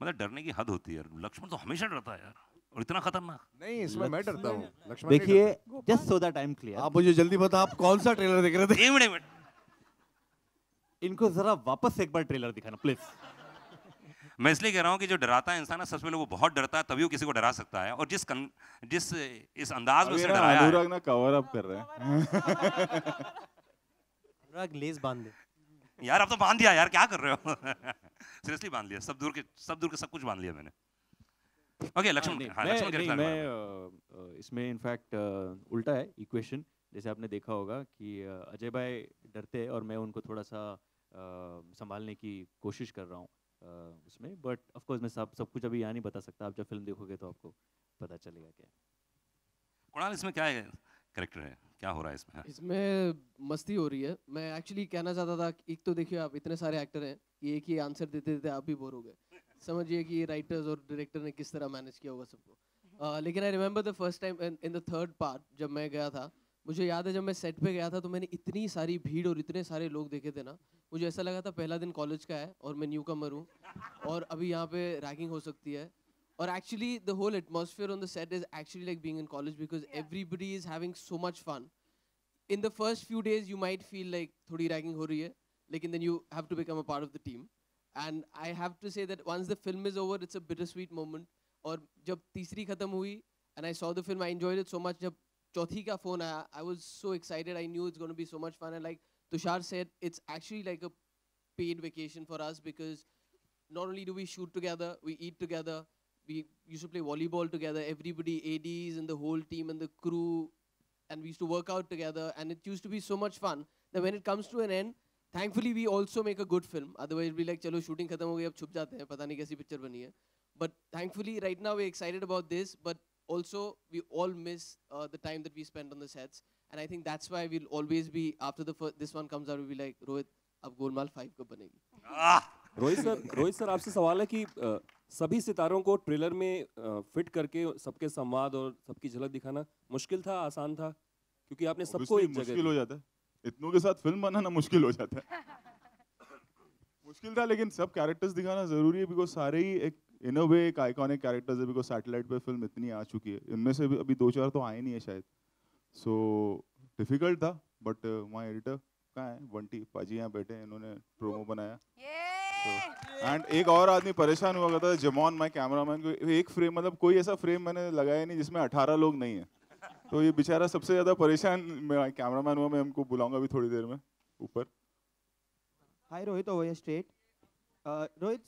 मतलब डरने की हद होती है यार, लक्ष्मण तो हमेशा डरता है यार, और इतना खतरनाक। नहीं, इसमें मैं डरता हूँ, लक्ष्मण नहीं देखिए, डरता। Just so that I am clear, आप मुझे जल्दी बता, आप कौन सा ट्रेलर देख रहे थे? एक मिनट इनको जरा वापस से एक बार ट्रेलर दिखाना प्लीज। मैं इसलिए कह रहा हूँ कि जो डराता है इंसान ना, सबसे पहले वो बहुत डरता है, तभी वो किसी को डरा सकता है। और जिस इस अंदाज में अभी उसने ना डराया है, अनुराग ना कवर अप कर रहे हैं। अनुराग लेस बांध दे यार अब तो बांध दिया यार, क्या कर रहे हो? सीरियसली बांध लिया, सब दूर के सब कुछ बांध लिया मैंने। ओके लक्ष्मण, हाँ, लक्ष्मण के रिश्ते के बारे में। इसमें इनफैक्ट उल्टा है इक्वेशन। जैसे आपने देखा होगा कि अजय भाई डरते हैं और मैं उनको थोड़ा सा संभालने की कोशिश कर रहा हूँ उसमें, बट ऑफ कोर्स मैं सब कुछ अभी यहाँ नहीं बता सकता। आप जब फिल्म देखोगे तो आपको पता चलेगा क्या। कुणाल, इसमें क्या है कैरेक्टर है, क्या हो रहा है इसमें? इसमें मस्ती हो रही है। मैं एक्चुअली कहना चाहता था, एक तो देखिए आप इतने सारे एक्टर हैं कि एक ही आंसर देते देते आप भी बोर हो गए। समझिए कि राइटर्स और डायरेक्टर ने किस तरह मैनेज किया होगा सबको। लेकिन I remember the first time in the third part जब मैं गया था, मुझे याद है जब मैं सेट पे गया था तो मैंने इतनी सारी भीड़ और इतने सारे लोग देखे थे ना, मुझे ऐसा लगा था पहला दिन कॉलेज का है और मैं न्यू कमर हूँ और अभी यहाँ पे रैगिंग हो सकती है। और actually the whole atmosphere on the set is actually like being in college because everybody is having so much fun. In the first few days you might feel like थोड़ी ragging हो रही है, लेकिन then you have to become a part of the team. And I have to say that once the film is over, it's a bittersweet moment. और जब तीसरी खत्म हुई and I saw the film, I enjoyed it so much. जब चौथी का phone आया, I was so excited. I knew it's going to be so much fun. And like Tushar said, it's actually like a paid vacation for us because not only do we shoot together, we eat together. We used to play volleyball together, everybody, ADs and the whole team and the crew, and we used to work out together, and it used to be so much fun that when it comes to an end, thankfully we also make a good film. Otherwise we'll be like, chalo shooting khatam ho gayi, ab chup jate hain, pata nahi kaisi picture bani hai. But thankfully right now we're excited about this, but also we all miss the time that we spent on the sets, and I think that's why we'll always be, after this one comes out, we'll be like, Rohit, ab Golmaal 5 kab banegi? Rohit sir आपसे सवाल है कि सभी सितारों को trailer में fit करके सबके संवाद और सबकी झलक दिखाना मुश्किल था, आसान था? क्योंकि आपने सबको एक जगह मुश्किल हो जाता है, इतनों के साथ फिल्म बनाना मुश्किल हो जाता है। मुश्किल था, लेकिन सब कैरेक्टर्स दिखाना जरूरी है बिकॉज सारे ही एक इन अ वे एक आइकॉनिक कैरेक्टर्स है, बिकॉज सैटेलाइट पे फिल्म इतनी आ चुकी है, इनमें से अभी 2-4 तो आए नहीं है शायद। सो डिफिकल्ट था, बट माय एडिटर कहाँ है, बंटी पाजी यहाँ बैठे हैं, इन्होंने प्रोमो बनाया। एंड एक और आदमी परेशान हुआ करता था, जमॉन माय कैमरामैन, को एक फ्रेम, मतलब कोई ऐसा फ्रेम मैंने लगाया नहीं जिसमें 18 लोग नहीं है, तो ये बेचारा सबसे ज्यादा परेशान कैमरामैन हुआ। मैं हमको बुलाऊंगा अभी थोड़ी देर में ऊपर। हाय रोहित, ओवर स्ट्रेट। रोहित,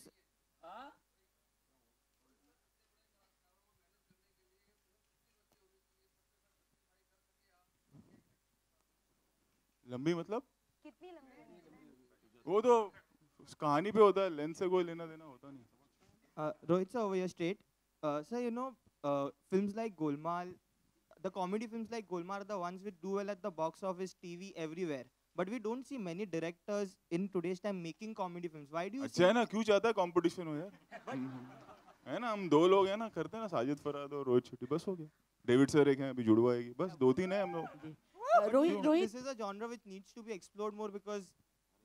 लंबी मतलब कितनी लंबी? वो तो उस कहानी पे होता है, लेंस से कोई लेना देना होता नहीं। Rohit sir, over your straight. Sir, you know, films like Golmaal, the comedy films like Golmaal are the ones which do well at the box office, TV, everywhere. But we don't see many directors in today's time making comedy films. Why do you? अच्छा है ना, क्यों चाहता है competition हो यार? है ना, हम 2 लोग हैं ना, करते हैं ना, साजिद फराद और रोहित शेट्टी, बस हो गया। डेविड सर एक हैं, अभी जुड़वा आएगी, बस 2-3 है हम लोग। Rohit, this is a genre which needs to be explored more because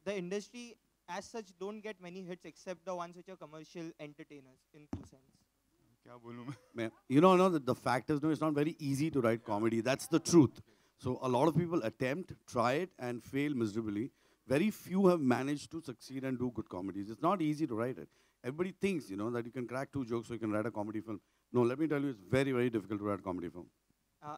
the industry as such don't get many hits except the ones which are commercial entertainers in two sense. क्या बोलूं मैं? You know the fact is, no, it's not very easy to write comedy. That's the truth. So a lot of people attempt, try it, and fail miserably. Very few have managed to succeed and do good comedies. It's not easy to write it. Everybody thinks, that you can crack 2 jokes so you can write a comedy film. No, let me tell you, it's very, very difficult to write a comedy film.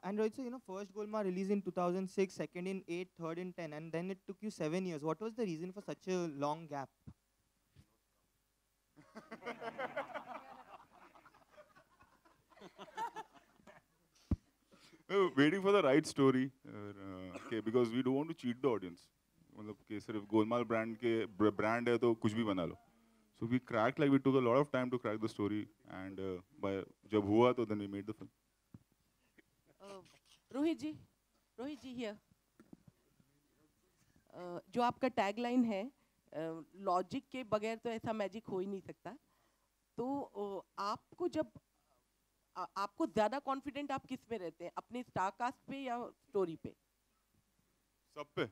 And Rohit, so, first Golmaal released in 2006, second in 8, third in 10, and then it took you 7 years. What was the reason for such a long gap? Waiting for the right story, okay, because we don't want to cheat the audience. मतलब कि सिर्फ Golmaal brand है तो कुछ भी बना लो. So we cracked, like we took a lot of time to crack the story, and जब हुआ तो then we made the film. Rohit ji here. जो आपका टैगलाइन है, लॉजिक के बगैर तो ऐसा मैजिक हो ही नहीं सकता. तो आपको जब आपको ज़्यादा कॉन्फिडेंट आप किस पे रहते हैं, अपने स्टार कास्ट पे या स्टोरी पे? सब पे,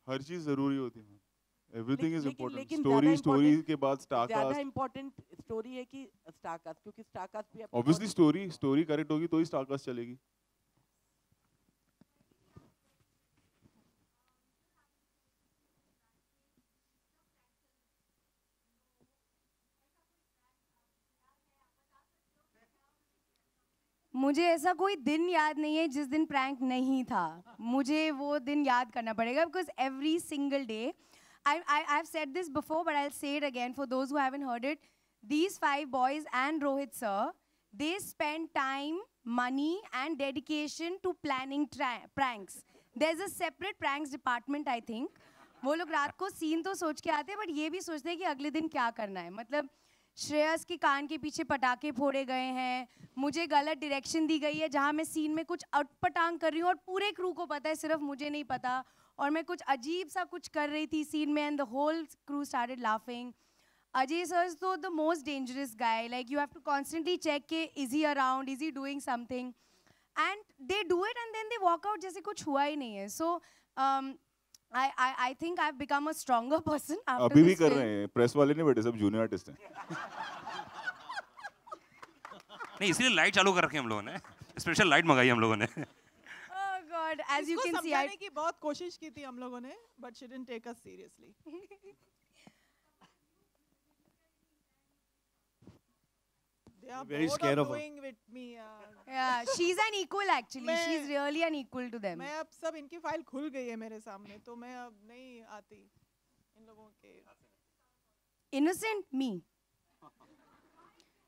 हर चीज़ ज़रूरी होती है. Everything is important. लेकिन Story के बाद star ज़्यादा cast. इम्पोर्टेंट स्टोरी है कि स्टार कास्ट, क्योंकि स्टार कास्ट भी Obviously story correct होगी तो ही star cast चलेगी. मुझे ऐसा कोई दिन याद नहीं है जिस दिन प्रैंक नहीं था. मुझे वो दिन याद करना पड़ेगा because every single day, I've said this before but I'll say it again for those who haven't heard it. These 5 boys and Rohit sir, they spend time, money and dedication to planning pranks. There's a separate pranks department I think. वो लोग रात को scene तो सोच के आते हैं but ये भी सोचते हैं कि अगले दिन क्या करना है. मतलब श्रेयस के कान के पीछे पटाखे फोड़े गए हैं, मुझे गलत डायरेक्शन दी गई है जहाँ मैं सीन में कुछ अटपटांग कर रही हूँ और पूरे क्रू को पता है, सिर्फ मुझे नहीं पता, और मैं कुछ अजीब सा कुछ कर रही थी सीन में and the whole crew started laughing. Ajay sir is the most dangerous guy. Like you have to constantly check के is he around, is he doing something, and they do it and then they walk out जैसे कुछ हुआ ही नहीं है. So I think I've become a stronger person after अभी भी this कर film. रहे हैं, प्रेस वाले नहीं बैठे, सब जूनियर आर्टिस्ट हैं. नहीं इसलिए लाइट चालू कर रखे हम लोगों ने, स्पेशल लाइट मंगाई हम लोगों ने. Oh God, as you can see, समझाने की बहुत कोशिश की थी हम लोगों ने, but she didn't take us seriously. They are Very bored scared of of her. doing with me. Yeah, she's an equal actually. She's really an equal to them. मैं अब सब इनकी फाइल खुल गई है मेरे सामने, तो मैं अब नहीं आती इन लोगों के. Innocent me.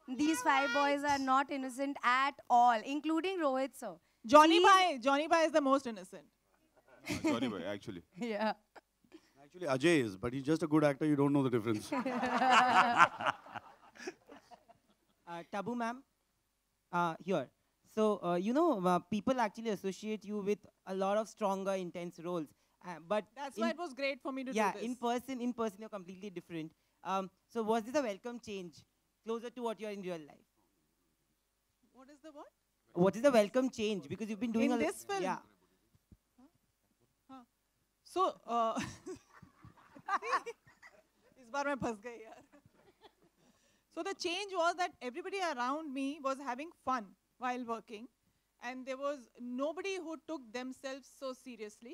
These 5 boys are not innocent at all, including Rohit sir. Johnny Bhai is the most innocent. Johnny Bhai, actually. Yeah. Actually, Ajay is, but he's just a good actor. You don't know the difference. Tabu ma'am, here. So, people actually associate you with a lot of stronger, intense roles. But that's why it was great for me to do this. Yeah, in person, you're completely different. So, was this a welcome change, closer to what you're in real life? What is the what? What is the welcome change? Because you've been doing in this film. Yeah. So, इस बार मैं फंस गई यार. So the change was that everybody around me was having fun while working, and there was nobody who took themselves so seriously,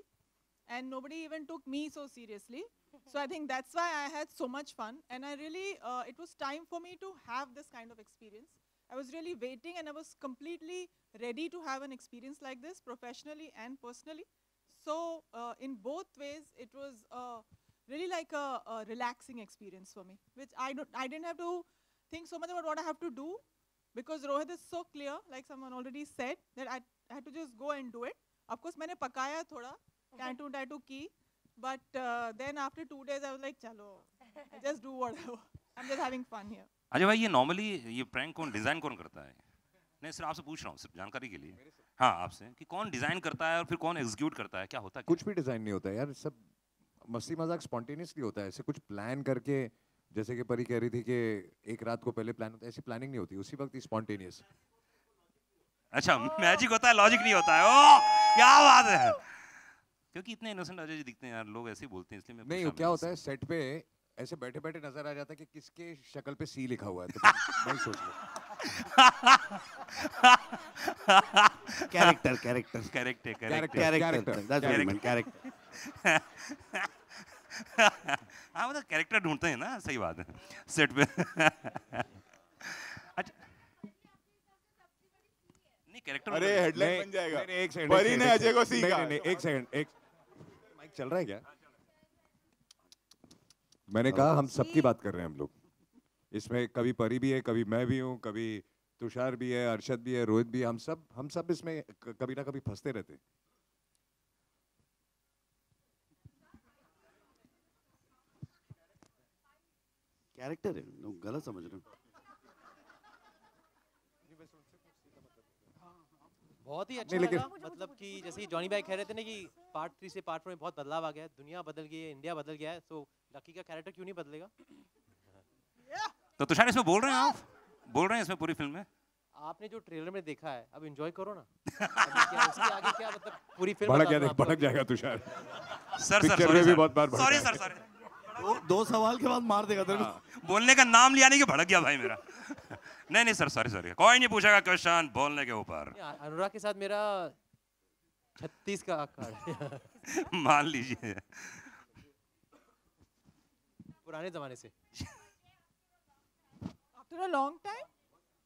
and nobody even took me so seriously. So I think that's why I had so much fun, and I really, it was time for me to have this kind of experience. I was really waiting, and I was completely ready to have an experience like this, professionally and personally. So in both ways, it was really like a relaxing experience for me, which I didn't have to think so much about what I have to do, because Rohit is so clear, like someone already said, that I had to just go and do it. Of course, मैंने पकाया थोड़ा, tattoo की, but then after 2 days, I was like, चलो, just do whatever. I'm just having fun here. Ajay भाई, ये normally ये prank कौन design कौन करता है? नहीं सिर्फ आपसे पूछ रहा हूँ, सिर्फ जानकारी के लिए. हाँ आपसे कि कौन डिजाइन करता है और फिर कौन एग्जीक्यूट करता है, क्या होता है? कुछ भी डिजाइन नहीं होता है यार, सब मस्ती मजाक स्पॉन्टेनियसली होता है. ऐसे कुछ प्लान करके, जैसे कि परी कह रही थी कि एक रात को पहले प्लान होता है, ऐसी प्लानिंग नहीं होती, उसी वक्त ही स्पॉन्टेनियस. अच्छा, मैजिक होता है, लॉजिक नहीं होता है. ओह क्या बात है. क्योंकि इतने इनोसेंट अजय जी दिखते हैं यार, लोग ऐसे ही बोलते हैं, इसलिए मैं नहीं. क्या होता है सेट पे ऐसे बैठे बैठे नजर आ जाता है कि किसके शक्ल पे सी लिखा हुआ है, तो मैं सोच लूं. Character. That's what I meant, character. हाँ मतलब कैरेक्टर ढूंढते हैं ना, सही बात है सेट पे. अच्छा नहीं कैरेक्टर. अरे हेडलाइन बन जाएगा. एक सेकंड, परी ने अजय को सीखा. नहीं एक सेकंड, एक माइक चल रहा है क्या? मैंने कहा हम सबकी बात कर रहे हैं हम लोग. इसमें कभी परी भी है, कभी मैं भी हूँ, कभी तुषार भी है, अर्शद भी है, रोहित भी है. हम सब इसमें कभी ना कभी फंसते रहते हैं. कैरेक्टर है, लोग गलत समझ रहे हो. बहुत ही अच्छा लगा. मतलब कि जैसे जॉनी भाई कह रहे थे ना कि पार्ट 3 से पार्ट 4 में बहुत बदलाव आ गया है, दुनिया बदल गई है, इंडिया बदल गया है, तो लकी का कैरेक्टर क्यों नहीं बदलेगा? तो तुषार इसमें बोल रहे हैं, आप बोल रहे हैं इसमें पूरी फिल्म में. आपने जो ट्रेलर में देखा है, अब एंजॉय करो ना. इसके आगे क्या मतलब पूरी फिल्म भड़क जाएगा तुषार. सर पिक्चर में भी बहुत बार सॉरी. दो सवाल के बाद मार देगा तेरे को। बोलने का नाम लिया नहीं कि भड़क गया भाई मेरा। नहीं सर, सॉरी, कोई नहीं पूछेगा क्वेश्चन बोलने के ऊपर। अनुराग के साथ मेरा 36 का कार्ड है। मान लीजिए पुराने जमाने से। After a long time,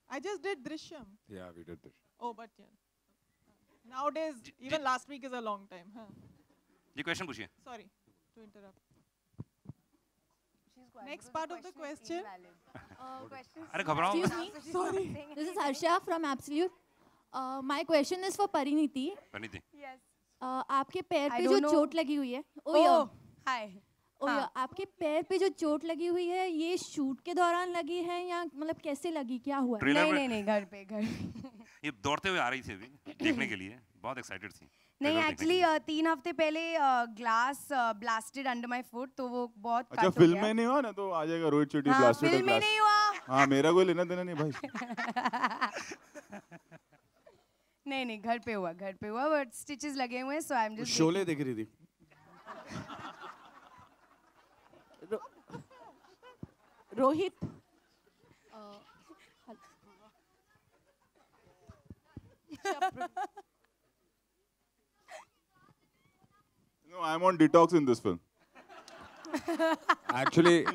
I just did Drishyam. Yeah, we did Drishyam. Oh, but yeah. Nowadays, even last week is a long time. Huh? ये क्वेश्चन पूछिए। Sorry to interrupt. Next part of the question. अरे घबराओ। Sorry. This is Harsha from Absolute. My question is for Pariniti. Pariniti. Yes. आपके पैर पे जो चोट लगी हुई है, हाय, आपके पैर पे जो चोट लगी हुई है, ये शूट के दौरान लगी है या मतलब कैसे लगी, क्या हुआ? नहीं, घर पे। ये दौड़ते हुए आ रही थी अभी देखने के लिए, बहुत एक्साइटेड थी। नहीं, एक्चुअली 3 हफ्ते पहले glass blasted under my foot, तो वो बहुत अच्छा फिल्म में नहीं हुआ ना, तो आ जाएगा रोहित शेट्टी ब्लास्टेड। फिल्म में नहीं हुआ। हाँ, मेरा कोई लेना देना नहीं भाई। नहीं, घर पे हुआ, बट स्टिचेस लगे हुए हैं, सो आई एम जस्ट। शोले देख रही थी। Rohit, No, I'm on detox in this film. Actually, he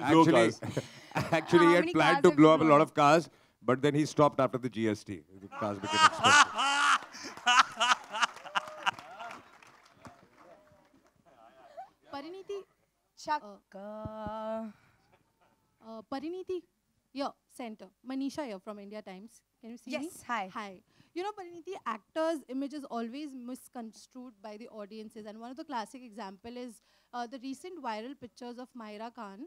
had planned to blow up a lot of cars, but then he stopped after the GST. The cars became expensive. Pariniti. Chakka. Pariniti, your center. Manisha here from India Times. Can you see me? Yes, hi. Hi. You know, Pariniti, actors' image is always misconstrued by the audiences, and one of the classic example is the recent viral pictures of Mahira Khan.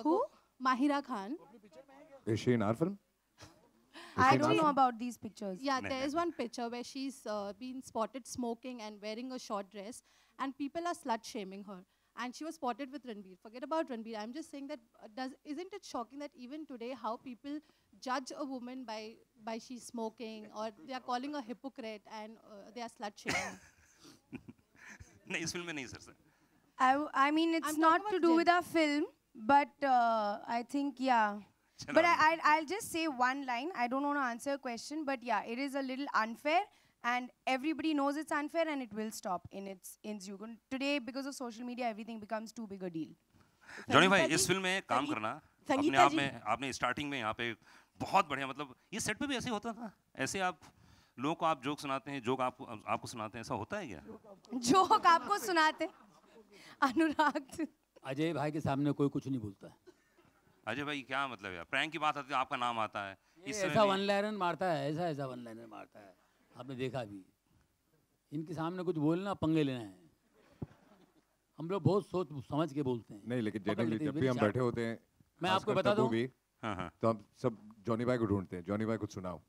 Who? Mahira Khan. Is she in our film? I don't know about these pictures. Yeah, there is one picture where she's been spotted smoking and wearing a short dress, and people are slut-shaming her. And she was spotted with Ranbir. Forget about Ranbir. I'm just saying that isn't it shocking that even today how people judge a woman by she's smoking, or they are calling her hypocrite and they are slut-shaming? नहीं, इस film में नहीं sir. I mean, it's not to do with our film, but I think, yeah. But I'll just say one line. I don't want to answer a question, but yeah, it is a little unfair. And everybody knows it's unfair, and it will stop in its due. Today, because of social media, everything becomes too big a deal. Johnny भाई, इस film में काम करना अपने आप में, आपने starting में यहाँ पे बहुत बढ़िया, मतलब ये सेट पे भी ऐसे होता था? ऐसे आप लोगों को आप जोक सुनाते हैं, जोक आपको सुनाते हैं, ऐसा होता है क्या? जोक आपको सुनाते? अनुराग, अजय भाई के सामने कोई कुछ नहीं बोलता। अजय भाई क्या मतलब यार, प्रैंक की बात आती है आपका नाम आता है। ऐसा वन लाइनर मारता है, ऐसा वन लाइनर मारता है, आपने देखा भी। इनके सामने कुछ बोलना पंगे लेना है, हम लोग बहुत सोच समझ के बोलते हैं। नहीं, लेकिन जनरली जब भी हम बैठे होते हैं, मैं आपको बता दूं, तो हम सब जॉनी भाई को ढूंढते हैं, जॉनी भाई कुछ सुनाओ।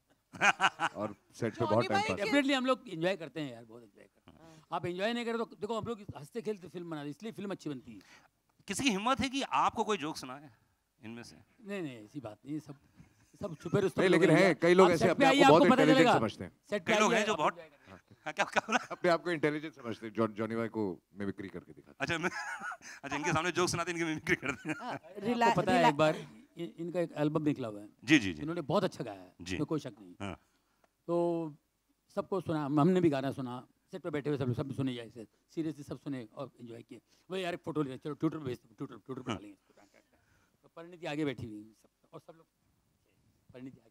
और सेट पे बहुत टाइम पास। डेफिनेटली हम लोग एंजॉय करते हैं यार, बहुत एंजॉय करते हैं। आप एंजॉय नहीं करें तो देखो, हम लोग हंसते खेलते फिल्म बना रहे, इसलिए फिल्म अच्छी बनती है। किसी की हिम्मत है कि आपको कोई जोक सुनाए इनमें से? नहीं, ऐसी बात नहीं, सब छुपे रुस्तम। लेकिन है कई लोग ऐसे अपने आप को बहुत इंटेलिजेंट समझते हैं। कई लोग हैं जो बहुत अपने आप को इंटेलिजेंट समझते हैं। जॉनी भाई को मिमिक्री करके दिखाते हैं। अच्छा, इनके सामने जोक सुनाते हैं, इनकी मिमिक्री करते हैं। आपको पता है, एक बार इनका एक एल्बम निकला हुआ है। जी। इन्होंने बहुत अच्छा गाया है, इसमें कोई शक नहीं। हाँ। तो सबको सुना, हमने भी गाना सुना, सेट पे बैठे हुए सब सुने जाए, सीरियसली सब सुने और एंजॉय किए। वही यार एक फोटो ले, चलो ट्विटर पे ट्विटर पे डालेंगे। तो परिणीति आगे बैठी हुई और सब लोग, परिणीति आगे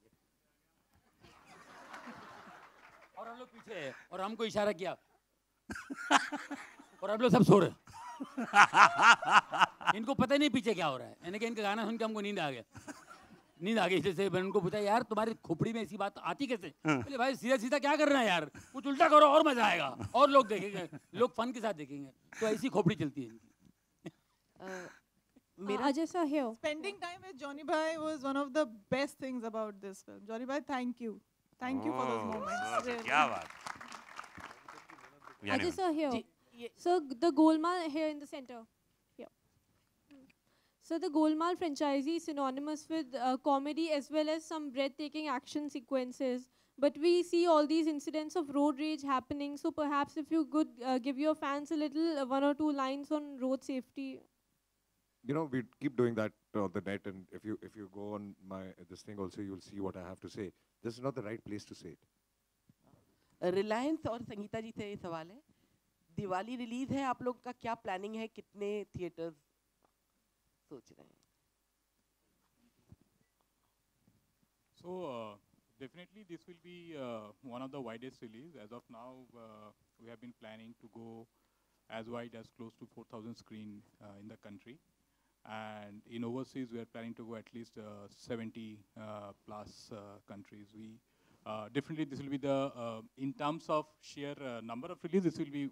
और हम लोग पीछे है, और हमको इशारा किया और हम लोग सब सो रहे। इनको पता ही नहीं पीछे क्या हो रहा है। यानी कि इनका गाना सुन के हमको नींद आ गई। जैसे मैंने उनको पूछा, यार तुम्हारी खोपड़ी में ऐसी बात आती कैसे? बोले भाई सीधा क्या कर रहा है यार, कुछ उल्टा करो और मजा आएगा, और लोग देखेंगे, लोग फन के साथ देखेंगे। तो ऐसी खोपड़ी चलती है इनकी। Spending time with Johnny Bhai was one of the best things about this film. Johnny Bhai, thank you for those moments. Really. क्या बात। Ajay sir here. So the Golmaal here in the center. Yeah. So the Golmaal franchisee is synonymous with comedy as well as some breathtaking action sequences. But we see all these incidents of road rage happening. So perhaps if you could give your fans a little 1 or 2 lines on road safety. you know, we keep doing that on the net, and if you go on my this thing also, you'll see what I have to say. This is not the right place to say it. Reliance और संगीता जी से ये सवाल है, Diwali release है, आप लोग का क्या प्लानिंग है, कितने थिएटर्स सोच रहे हैं? So definitely this will be one of the widest release. As of now, we have been planning to go as wide as close to 4,000 screen in the country. And in overseas, we are planning to go at least 70 plus countries. Definitely this will be the, in terms of sheer number of release, this will be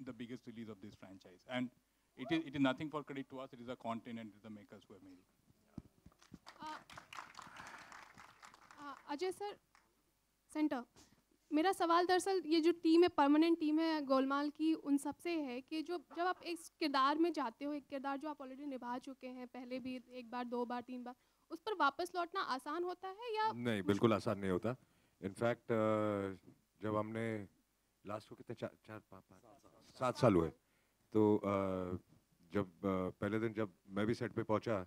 the biggest release of this franchise. And it is nothing for credit to us, it is the content and it is the makers who have made it. Ajay sir, centre, मेरा सवाल दरअसल ये जो team है, permanent team है गोलमाल की, उन सब से है कि जो जब आप एक किरदार में जाते हो, एक किरदार जो आप ऑलरेडी निभा चुके हैं पहले भी, एक बार, दो बार, तीन बार, उस पर वापस लौटना आसान होता है या नहीं? बिल्कुल आसान नहीं होता. इनफैक्ट जब हमने लास्ट को कितने 7 साल हुए, तो जब पहले दिन जब मैं भी सेट पे पहुंचा,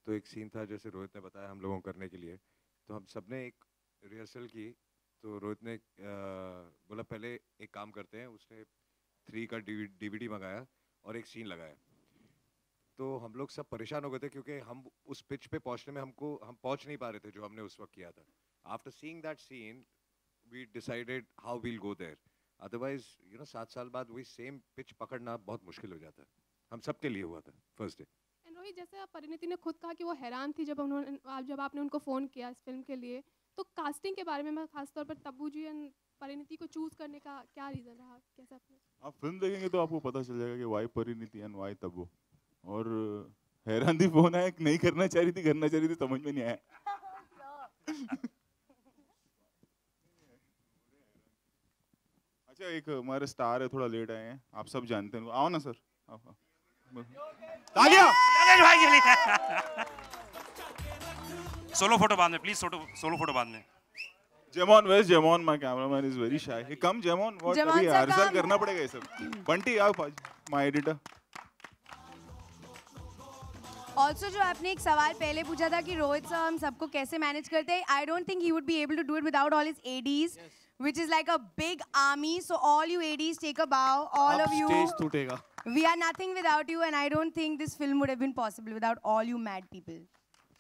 तो एक सीन था जैसे रोहित ने बताया हम लोगों को करने के लिए, तो हम सब ने एक रिहर्सल की. तो रोहित ने बोला पहले एक काम करते हैं, उसने 3 का DVD मंगाया और एक सीन लगाया. तो हम लोग सब परेशान हो गए थे क्योंकि हम उस पिच पे पहुंचने में हम पहुंच नहीं पा रहे थे जो हमने उस वक्त किया था. After seeing that scene we decided how we'll go there. Otherwise 7 साल बाद वही सेम पिच पकड़ना बहुत मुश्किल हो जाता है. हम सब के लिए हुआ था फर्स्ट डे. रोहित, जैसे परिणीति ने खुद कहा कि वो हैरान थी जब आपने उनको फ़ोन किया इस फिल्म के लिए, तो कास्टिंग के बारे में मैं खासतौर पर तब्बू जी एंड परिणीति को चूज़ करने का क्या रीज़न रहा, कैसे आपने? आप फिल्म देखेंगे तो आपको पता चल जाएगा कि why Parineeti and why Tabu. और हैरान थी, फोन आया, नहीं करना चाह रही थी, करना चाह रही थी, समझ में नहीं आया. अच्छा, एक हमारे स्टार है, थोड़ा लेट आए हैं, आप सब जानते हैं. आओ ना सर, आओ. तालियां सोलो फोटो बाद में प्लीज, सोलो फोटो बाद में. जेमॉन, where's Jemon? My cameraman is very shy. Hey, come Jemon. What? अभी रिहर्सल करना पड़ेगा ये सब. बंटी आओ, my editor. Also जो आपने एक सवाल पहले पूछा था कि रोहित सर हम सबको कैसे मैनेज करते हैं, I don't think he would be able to do it without all his ADs, which is like a big army. So all you ADs take a bow, all of you. Stage टूटेगा. We are nothing without you, and I don't think this film would have been possible without all you mad people.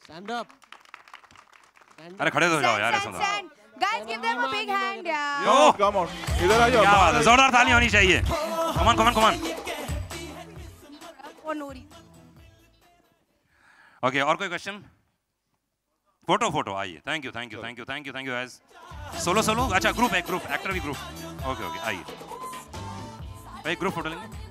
Stand up. अरे खड़े हो जाओ यार, ऐसा Stand. Guys, give them a big hand, yeah. Yo, come on. इधर आ जाओ. क्या बात है, जोरदार ताली होनी चाहिए. Come on, come on, come on. For no reason. Okay, और कोई क्वेश्चन? फोटो आइए. Thank you guys. सोलो अच्छा, ग्रुप एक्टर भी ग्रुप. ओके आइए भाई, ग्रुप फोटो लेंगे.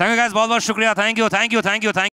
थैंक यू गाइस, बहुत बहुत शुक्रिया, thank you thank you thank you thank